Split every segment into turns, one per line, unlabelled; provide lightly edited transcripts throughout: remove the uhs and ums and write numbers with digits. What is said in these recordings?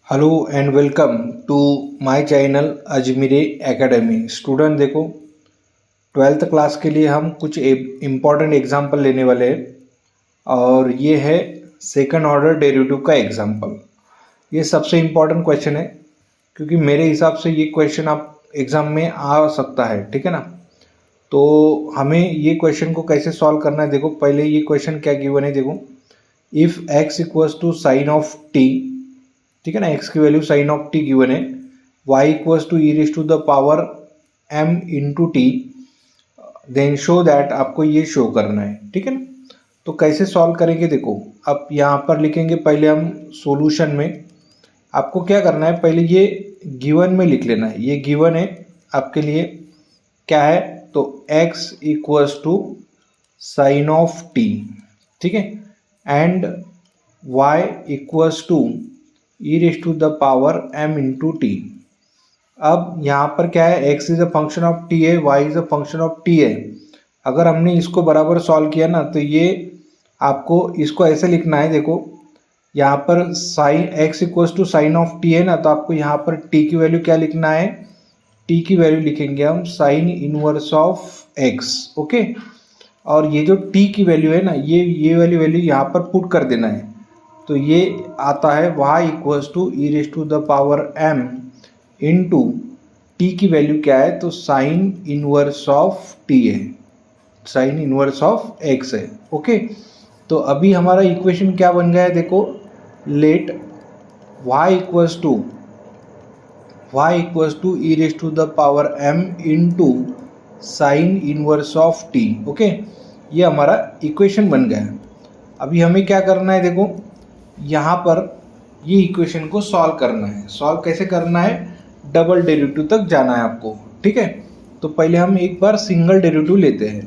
Hello and welcome to my channel Ajmeri Academy. Student देखो, 12th class के लिए हम कुछ इम्पॉर्टेंट एग्जाम्पल लेने वाले हैं और ये है सेकंड ऑर्डर डेरिवेटिव का एग्जाम्पल। ये सबसे इम्पॉर्टेंट क्वेश्चन है क्योंकि मेरे हिसाब से ये क्वेश्चन आप एग्ज़ाम में आ सकता है, ठीक है ना। तो हमें ये क्वेश्चन को कैसे सॉल्व करना है, देखो पहले ये क्वेश्चन क्या गिवन है। देखो, if x equals to sine of t, ठीक है ना, x की value sine of t given है, y equals to e raise to the power m into t, then show that, आपको ये शो करना है, ठीक है ना। तो कैसे सॉल्व करेंगे, देखो अब यहाँ पर लिखेंगे पहले हम सॉल्यूशन में। आपको क्या करना है, पहले ये गिवन में लिख लेना है। ये गिवन है आपके लिए क्या है, तो x equals to sine of t, ठीक है, and y equals to e raise to the power m into t. अब यहाँ पर क्या है, x is a function of t है, y is a function of t है। अगर हमने इसको बराबर सॉल्व किया ना, तो ये आपको इसको ऐसे लिखना है। देखो यहाँ पर sine x equals to sine of t है ना, तो आपको यहाँ पर t की वैल्यू क्या लिखना है, t की वैल्यू लिखेंगे हम sign inverse of x, okay. और ये जो t की वैल्यू है ना, ये वाली वैल्यू यहाँ पर पुट कर देना है। तो ये आता है y equals to e raise to the power m into t की वैल्यू क्या है, तो साइन इनवर्स ऑफ टी है, साइन इनवर्स ऑफ x है, ओके। तो अभी हमारा इक्वेशन क्या बन गया है, देखो let y equals to e raise to the power m into sine inverse of t, okay. ये हमारा इक्वेशन बन गया है। अभी हमें क्या करना है, देखो यहाँ पर ये इक्वेशन को सॉल्व करना है। सॉल्व कैसे करना है, डबल डेरिवेटिव तक जाना है आपको, ठीक है। तो पहले हम एक बार सिंगल डेरिवेटिव लेते हैं।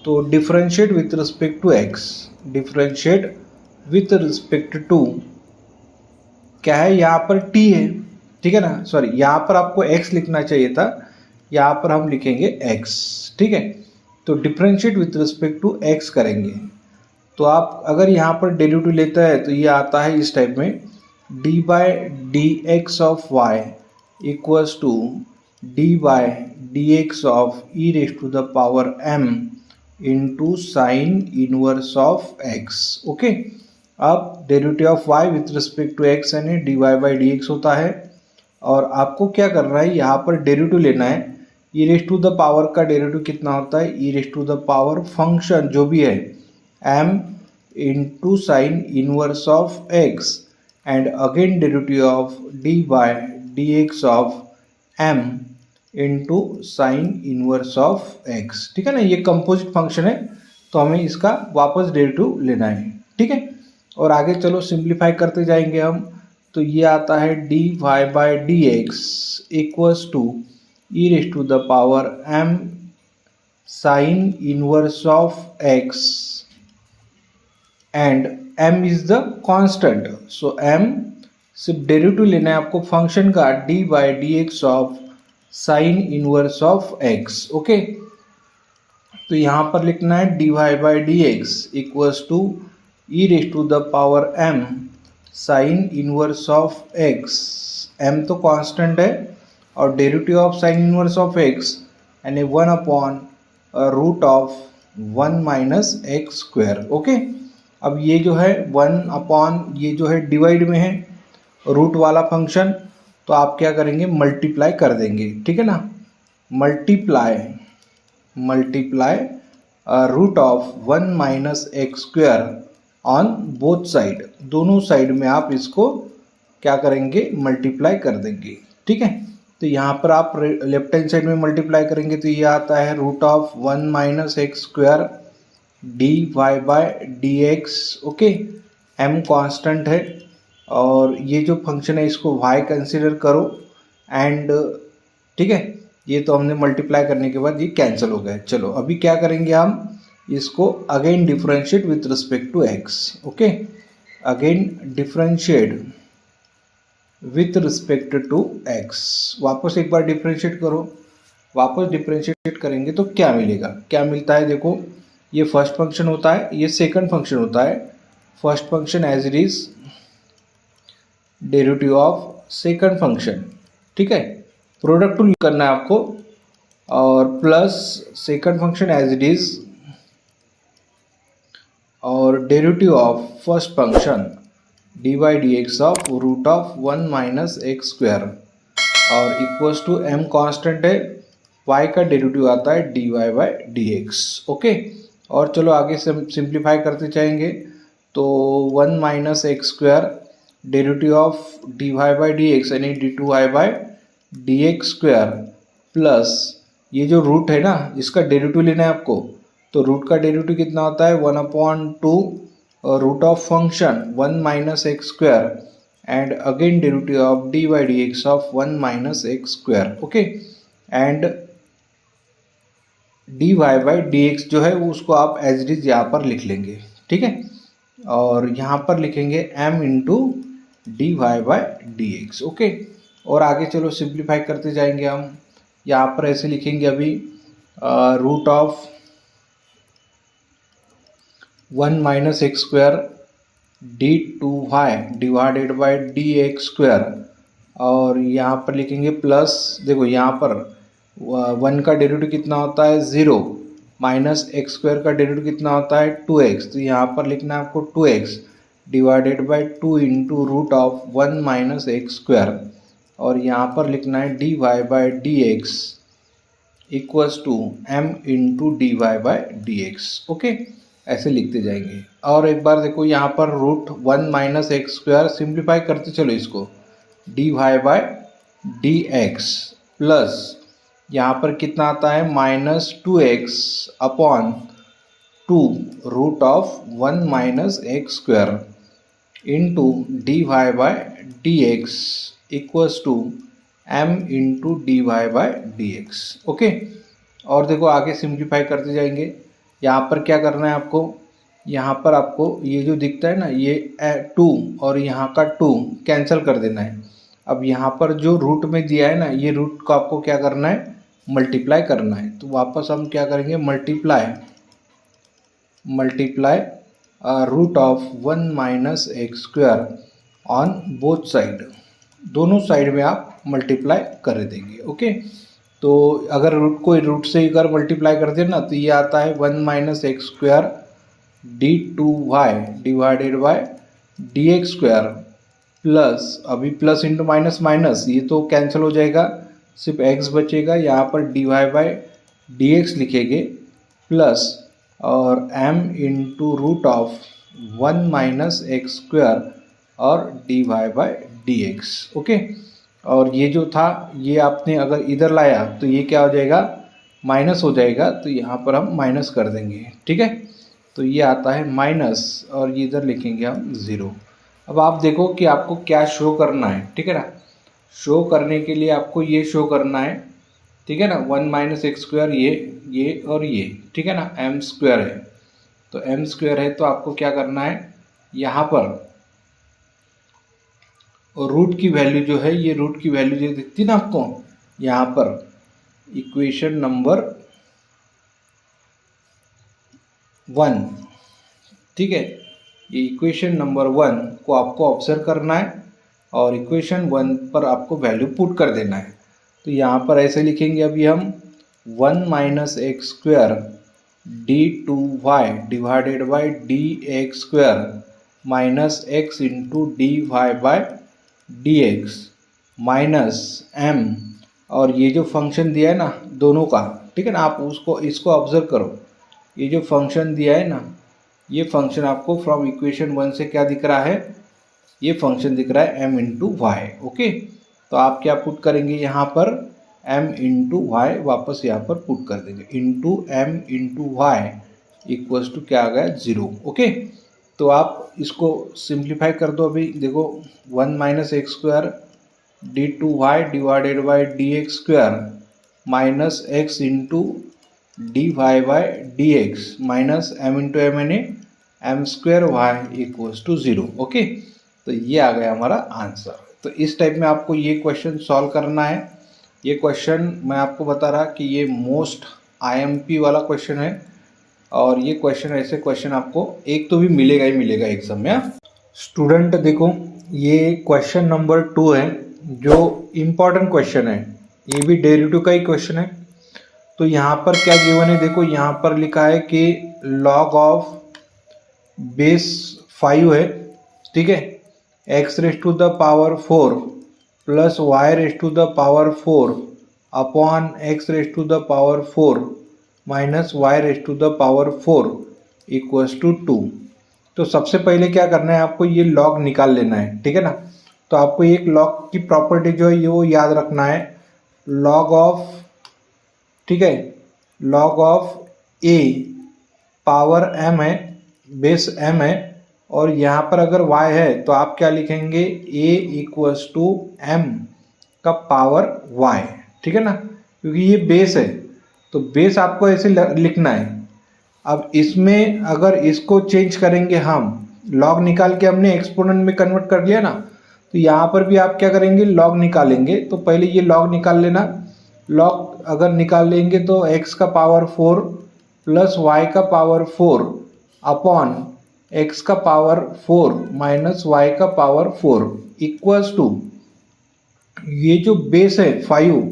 तो differentiate with respect to x, differentiate with respect to क्या है, यहाँ पर t है, ठीक है ना। सॉरी, यहाँ पर आपको x लिखना चाहिए था, यहाँ पर हम लिखेंगे x, ठीक है। तो differentiate with respect to x करेंगे। तो आप अगर यहाँ पर डेरिवेटिव लेता है तो ये आता है इस टाइप में, d by d x of y equals to d by d x of e raise to the power m into sine inverse of x, okay. अब derivative of y with respect to x यानी d y by d x होता है। और आपको क्या करना है, यहाँ पर डेरिवेटिव लेना है। E raise to the power का डेरिवेटिव कितना होता है, e raise to the power function जो भी है m into sine inverse of x and again derivative of d by dx of m into sine inverse of x, ठीक है ना। ये कंपोजिट फंक्शन है, तो हमें इसका वापस डेरिवेटिव लेना है, ठीक है। और आगे चलो सिंप्लीफाई करते जाएंगे हम। तो ये आता है d y by d x equals to e raise to the power m sine inverse of x and m is the constant. So m सिर्फ डेरिवेटिव लेना है आपको फंक्शन का, d by d x of sine inverse of x, okay. तो यहाँ पर लिखना है d y by d x equals to e raise to the power m sine inverse of x। m तो कांस्टेंट है और derivative of sine inverse of x यानी 1 upon root of 1 minus x square, okay. अब ये जो है 1 upon ये जो है डिवाइड में है रूट वाला फंक्शन, तो आप क्या करेंगे, मल्टीप्लाई कर देंगे, ठीक है ना। Multiply root of 1 minus x square on both side, दोनों साइड में आप इसको क्या करेंगे, मल्टीप्लाई कर देंगे, ठीक है। तो यहाँ पर आप लेफ्ट हैंड साइड में मल्टीप्लाई करेंगे तो ये आता है root of 1 minus x square d y by d x, okay. m constant है और ये जो फंक्शन है इसको y कंसिडर करो एंड, ठीक है। ये तो हमने मल्टीप्लाई करने के बाद ये कैंसिल हो गया। चलो अभी क्या करेंगे, हम इसको again differentiate with respect to x, okay. Again differentiate with respect to x, वापस एक बार डिफरेंशिएट करो। वापस डिफरेंशिएट करेंगे तो क्या मिलेगा, क्या मिलता है, देखो ये फर्स्ट फंक्शन होता है, ये सेकंड फंक्शन होता है। First function as it is derivative of second function, ठीक है, प्रोडक्ट टूल करना है आपको, और plus second function as it is और derivative of first function dy dx of root of 1 minus x square और इक्वल्स टू m कांस्टेंट है, y का डेरिवेटिव आता है dy बाई dx। ओके, और चलो आगे से सिंप्लीफाई करते जाएंगे। तो 1 minus x square derivative of dy by dx यानी d2y by dx square plus ये जो रूट है ना इसका डेरिवेटिव लेना है आपको। तो रूट का डेरिवेटिव कितना होता है 1/2 root of function 1 minus x square and again derivative of dy dx of 1 minus x square. Okay, and dy by dx जो है वो उसको आप एज इट इज यहाँ पर लिख लेंगे, ठीक है, और यहाँ पर लिखेंगे m into dy by dx। Okay, और आगे चलो सिंप्लीफाई करते जाएंगे हम। यहाँ पर ऐसे लिखेंगे अभी root of 1 minus x square d2y divided by dx square, और यहाँ पर लिखेंगे प्लस, देखो यहाँ पर 1 का डेरिवेटिव कितना होता है 0, माइनस एक्स स्क्वायर का डेरिवेटिव कितना होता है 2x, तो यहाँ पर लिखना है आपको 2x divided by 2 into root of 1 minus x square, और यहाँ पर लिखना है dy by dx equals to m into dy by dx। Okay, ऐसे लिखते जाएंगे। और एक बार देखो यहाँ पर root 1 minus x square simplify करते चलो इसको dy बाई dx प्लस यहाँ पर कितना आता है minus 2x upon 2 root of 1 minus x square into dy by dx equals to m into dy by dx। Okay, और देखो आगे सिंप्लीफाई करते जाएंगे। यहाँ पर क्या करना है आपको, यहाँ पर आपको ये जो दिखता है ना ये 2 और यहाँ का 2 कैंसिल कर देना है। अब यहाँ पर जो रूट में दिया है ना ये रूट को आपको क्या करना है मल्टीप्लाई करना है। तो वापस हम क्या करेंगे multiply root of 1 minus x square on both side, दोनों साइड में आप मल्टीप्लाई कर देंगे। ओके, तो अगर रूट से अगर मल्टीप्लाई कर देना तो ये आता है 1 minus x square d2y divided by dx square plus, अभी प्लस इंटू माइनस माइनस ये तो कैंसिल हो जाएगा, सिर्फ x बचेगा, यहाँ पर dy बाई dx लिखेंगे प्लस और m into root of 1 minus x square और dy बाई dx। ओके, और ये जो था ये आपने अगर इधर लाया तो ये क्या हो जाएगा माइनस हो जाएगा, तो यहाँ पर हम माइनस कर देंगे, ठीक है, तो ये आता है माइनस और ये इधर लिखेंगे हम 0। अब आप देखो कि आपको क्या शो करना है, ठीक है ना, शो करने के लिए आपको ये शो करना है, ठीक है ना, 1 माइनस एक्स स्क्वायर ये और ये, ठीक है ना, m स्क्वायर है, तो m स्क्वायर है तो आपको क्या करना है यहाँ पर और रूट की वैल्यू जो है ये रूट की वैल्यू जो दिखती है ना आपको यहाँ पर इक्वेशन नंबर 1, ठीक है, ये इक्वेशन नंबर 1 को आपको ऑब्जर्व करना है और इक्वेशन 1 पर आपको वैल्यू पुट कर देना है। तो यहाँ पर ऐसे लिखेंगे अभी हम 1 minus x square d2y divided by dx square minus x into dy by dx minus m, और ये जो फंक्शन दिया है ना दोनों का, ठीक है ना, आप इसको ऑब्जर्व करो, ये जो फंक्शन दिया है ना ये फंक्शन आपको फ्रॉम इक्वेशन 1 से क्या दिख रहा है, ये फंक्शन दिख रहा है m इंटू वाई। ओके, तो आप क्या पुट करेंगे यहाँ पर m इंटू वाई, वापस यहाँ पर पुट कर देंगे into m into y equals to क्या आ गया 0। ओके, तो आप इसको सिंप्लीफाई कर दो। अभी देखो 1 minus x square d2y divided by dx square minus x into dy by dx minus m into m यानी m square y equals to 0। Okay, तो ये आ गया हमारा आंसर। तो इस टाइप में आपको ये क्वेश्चन सॉल्व करना है। ये क्वेश्चन मैं आपको बता रहा कि ये मोस्ट IMP वाला क्वेश्चन है और ये क्वेश्चन ऐसे क्वेश्चन आपको एक तो भी मिलेगा ही मिलेगा एग्जाम में। स्टूडेंट देखो ये क्वेश्चन नंबर 2 है, जो इम्पोर्टेंट क्वेश्चन है, ये भी डेरिवेटिव का ही क्वेश्चन है। तो यहाँ पर क्या गिवन है, देखो यहाँ पर लिखा है कि लॉग ऑफ बेस 5 है, ठीक है, x raise to the power 4 plus y raise to the power 4 upon x raise to the power 4 minus y raise to the power 4 equals to 2। तो सबसे पहले क्या करना है, आपको ये लॉग निकाल लेना है, ठीक है ना। तो आपको एक लॉग की प्रॉपर्टी जो है ये वो याद रखना है, लॉग ऑफ, ठीक है, log of A power m है, बेस m है, और यहाँ पर अगर y है तो आप क्या लिखेंगे, a इक्वल्स टू m का पावर y, ठीक है ना, क्योंकि ये बेस है तो बेस आपको ऐसे लिखना है। अब इसमें अगर इसको चेंज करेंगे, हम लॉग निकाल के हमने एक्सपोनेंट में कन्वर्ट कर लिया ना, तो यहाँ पर भी आप क्या करेंगे, लॉग निकालेंगे। तो पहले ये लॉग निकाल लेना, लॉग अगर निकाल लेंगे तो x का पावर 4 प्लस y का पावर 4 अपॉन x का पावर 4 माइनस y का पावर 4 इक्वल्स टू, ये जो बेस है 5,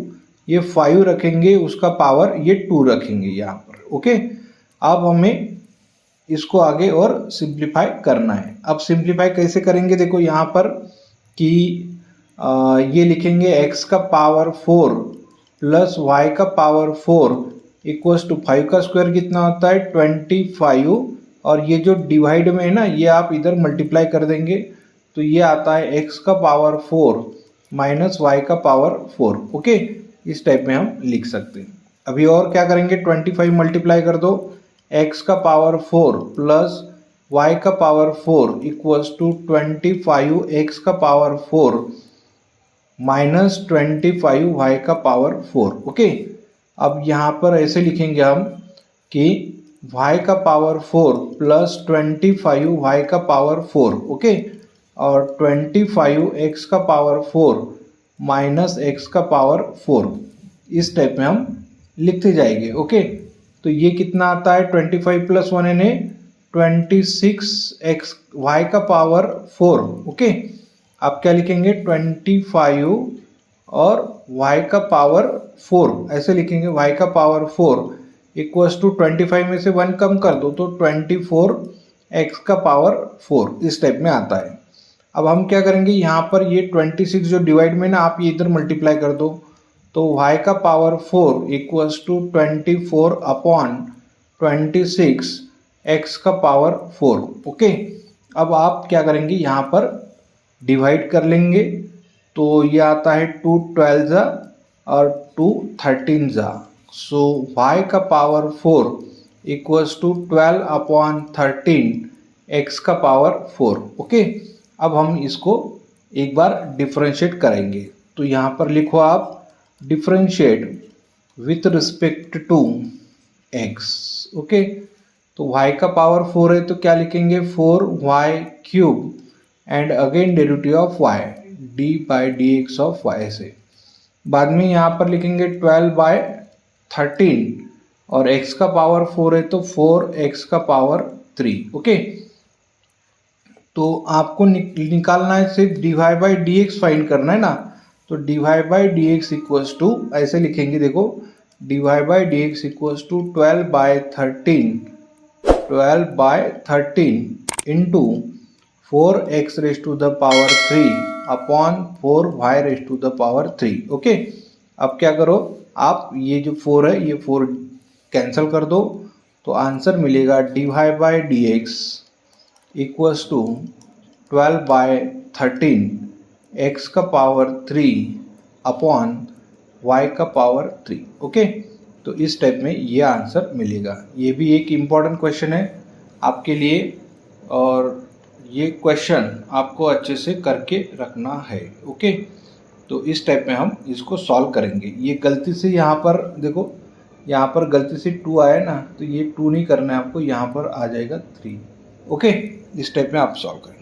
ये 5 रखेंगे, उसका पावर ये 2 रखेंगे यहाँ पर, ओके। अब हमें इसको आगे और सिंप्लीफाई करना है। अब सिंप्लीफाई कैसे करेंगे, देखो यहाँ पर कि ये लिखेंगे x का पावर 4 प्लस y का पावर 4 इक्वल्स टू 5 का स्क्वायर कितना होता है 25, और ये जो डिवाइड में है ना, ये आप इधर मल्टीप्लाई कर देंगे तो ये आता है x का पावर 4 माइनस y का पावर 4, ओके। इस टाइप में हम लिख सकते हैं। अभी और क्या करेंगे, 25 मल्टीप्लाई कर दो, x का पावर 4 प्लस y का पावर 4 इक्वल्स टू 25 x का पावर 4 माइनस 25 y का पावर 4, ओके। अब यहाँ पर ऐसे लिखेंगे हम कि y का पावर 4 प्लस 25 y का पावर 4, ओके, और 25 x का पावर 4 माइनस x का पावर 4, इस टाइप में हम लिखते जाएंगे, ओके। तो ये कितना आता है, 25 प्लस 1 यानी 26x y का पावर 4, ओके। आप क्या लिखेंगे, 25 और y का पावर 4 ऐसे लिखेंगे, y का पावर 4 इक्वल्स टू 25 में से 1 कम कर दो तो 24x का पावर 4, इस टाइप में आता है। अब हम क्या करेंगे, यहाँ पर ये 26 जो डिवाइड में ना, आप ये इधर मल्टीप्लाई कर दो तो y का power 4 equals to 24 upon 26 x का पावर 4, ओके। अब आप क्या करेंगे, यहाँ पर डिवाइड कर लेंगे तो ये आता है 2 12 जा और 2 13 जा, सो y का power 4 equals to 12 upon 13 x का पावर 4, ओके। अब हम इसको एक बार डिफरेंशिएट करेंगे, तो यहाँ पर लिखो आप differentiate with respect to x, okay. तो y का पावर 4 है तो क्या लिखेंगे, 4y cube and again derivative of y d by d x of y से। बाद में यहाँ पर लिखेंगे 12/13 और x का पावर 4 है तो 4x का पावर 3, ओके। तो आपको निकालना है, सिर्फ dy by d x find करना है ना, तो dy by d x equals to ऐसे लिखेंगे, देखो dy by d x equals to 12/13 into 4x raise to the power 3 upon 4y raise to the power 3, okay. अब क्या करो, आप ये जो 4 है ये 4 कैंसिल कर दो तो आंसर मिलेगा dy by d x equals to 12/13 x का पावर 3 अपॉन y का पावर 3, ओके। तो इस टाइप में ये आंसर मिलेगा। ये भी एक इम्पॉर्टेंट क्वेश्चन है आपके लिए, और ये क्वेश्चन आपको अच्छे से करके रखना है, ओके। तो इस टाइप में हम इसको सॉल्व करेंगे। ये गलती से यहाँ पर देखो, यहाँ पर गलती से 2 आया ना, तो ये 2 नहीं करना है आपको, यहाँ पर आ जाएगा 3, ओके। इस टाइप में आप सॉल्व करेंगे।